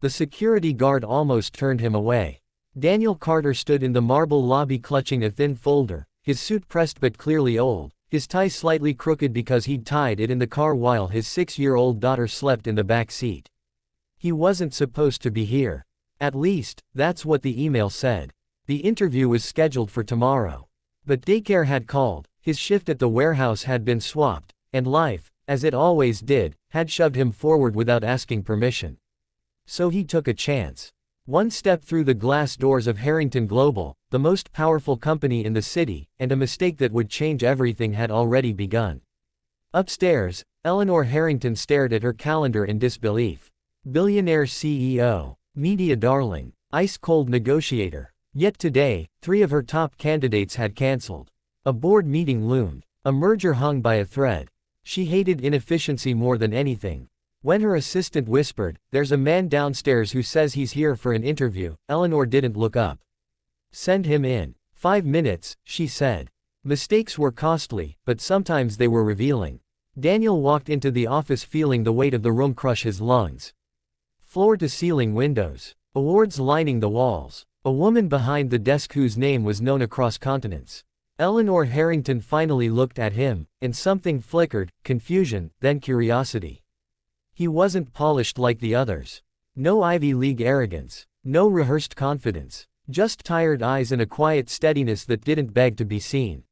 The security guard almost turned him away. Daniel Carter stood in the marble lobby clutching a thin folder, his suit pressed but clearly old, his tie slightly crooked because he'd tied it in the car while his 6-year-old daughter slept in the back seat. He wasn't supposed to be here. At least, that's what the email said. The interview was scheduled for tomorrow. But daycare had called, his shift at the warehouse had been swapped, and life, as it always did, had shoved him forward without asking permission. So he took a chance. One step through the glass doors of Harrington Global, the most powerful company in the city, and a mistake that would change everything had already begun. Upstairs, Eleanor Harrington stared at her calendar in disbelief. Billionaire CEO, media darling, ice-cold negotiator. Yet today, 3 of her top candidates had cancelled. A board meeting loomed, a merger hung by a thread. She hated inefficiency more than anything. When her assistant whispered, "There's a man downstairs who says he's here for an interview," Eleanor didn't look up. "Send him in." 5 minutes, she said. Mistakes were costly, but sometimes they were revealing. Daniel walked into the office feeling the weight of the room crush his lungs. Floor-to-ceiling windows. Awards lining the walls. A woman behind the desk whose name was known across continents. Eleanor Harrington finally looked at him, and something flickered, confusion, then curiosity. He wasn't polished like the others. No Ivy League arrogance. No rehearsed confidence. Just tired eyes and a quiet steadiness that didn't beg to be seen.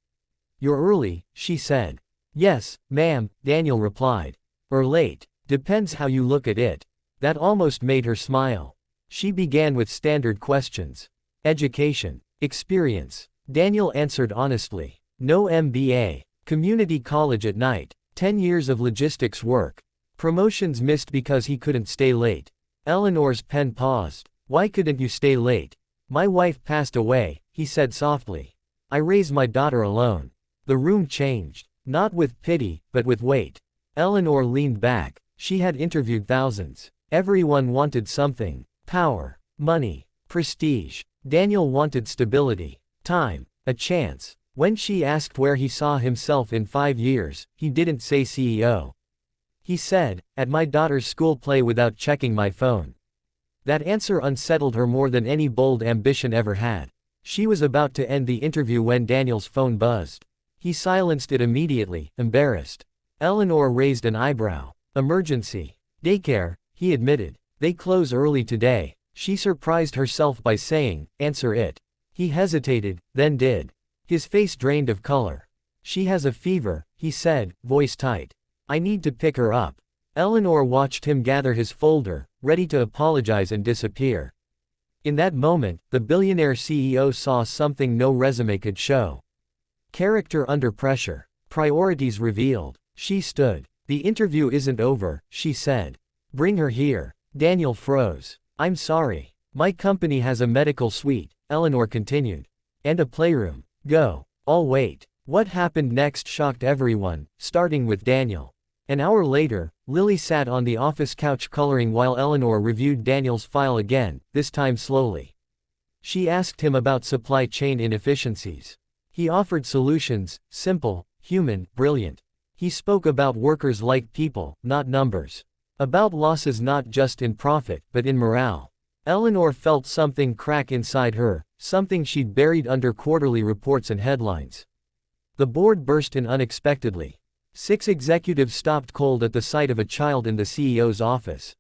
"You're early," she said. "Yes, ma'am," Daniel replied. "Or late. Depends how you look at it." That almost made her smile. She began with standard questions. Education. Experience. Daniel answered honestly. No MBA. Community college at night. 10 years of logistics work. Promotions missed because he couldn't stay late. Eleanor's pen paused. "Why couldn't you stay late?" "My wife passed away," he said softly. "I raised my daughter alone." The room changed. Not with pity, but with weight. Eleanor leaned back. She had interviewed thousands. Everyone wanted something. Power. Money. Prestige. Daniel wanted stability. Time. A chance. When she asked where he saw himself in 5 years, he didn't say CEO. He said, "At my daughter's school play without checking my phone." That answer unsettled her more than any bold ambition ever had. She was about to end the interview when Daniel's phone buzzed. He silenced it immediately, embarrassed. Eleanor raised an eyebrow. "Emergency. Daycare," he admitted. "They close early today." She surprised herself by saying, "Answer it." He hesitated, then did. His face drained of color. "She has a fever," he said, voice tight. "I need to pick her up." Eleanor watched him gather his folder, ready to apologize and disappear. In that moment, the billionaire CEO saw something no resume could show. Character under pressure. Priorities revealed. She stood. "The interview isn't over," she said. "Bring her here." Daniel froze. "I'm sorry. My company has a medical suite," Eleanor continued. "And a playroom. Go. I'll wait." What happened next shocked everyone, starting with Daniel. An hour later, Lily sat on the office couch coloring while Eleanor reviewed Daniel's file again, this time slowly. She asked him about supply chain inefficiencies. He offered solutions, simple, human, brilliant. He spoke about workers like people, not numbers. About losses not just in profit, but in morale. Eleanor felt something crack inside her, something she'd buried under quarterly reports and headlines. The board burst in unexpectedly. 6 executives stopped cold at the sight of a child in the CEO's office.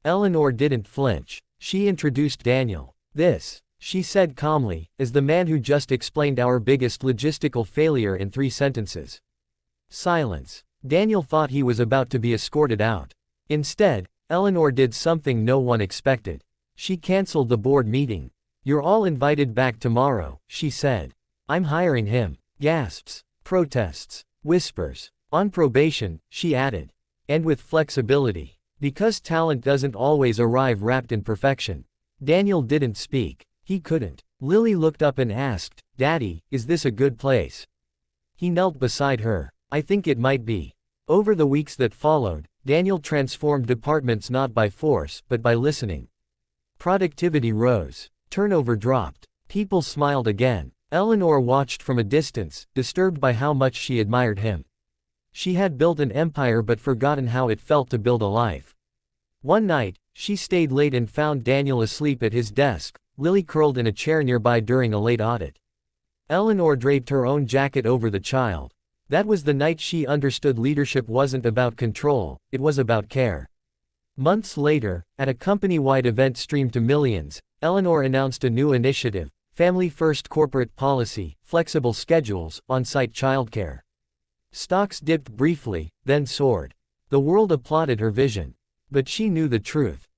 Eleanor didn't flinch. She introduced Daniel. "This," she said calmly, "is the man who just explained our biggest logistical failure in 3 sentences." Silence. Daniel thought he was about to be escorted out. Instead, Eleanor did something no one expected. She canceled the board meeting. "You're all invited back tomorrow," she said. "I'm hiring him." Gasps. Protests. Whispers. "On probation," she added. "And with flexibility. Because talent doesn't always arrive wrapped in perfection." Daniel didn't speak. He couldn't. Lily looked up and asked, "Daddy, is this a good place?" He knelt beside her. "I think it might be." Over the weeks that followed, Daniel transformed departments not by force, but by listening. Productivity rose. Turnover dropped. People smiled again. Eleanor watched from a distance, disturbed by how much she admired him. She had built an empire but forgotten how it felt to build a life. One night, She stayed late and found Daniel asleep at his desk, Lily curled in a chair nearby during a late audit. Eleanor draped her own jacket over the child. That was the night she understood leadership wasn't about control, it was about care. Months later, at a company-wide event streamed to millions, Eleanor announced a new initiative: family-first corporate policy, flexible schedules, on-site childcare. Stocks dipped briefly, then soared. The world applauded her vision. But she knew the truth.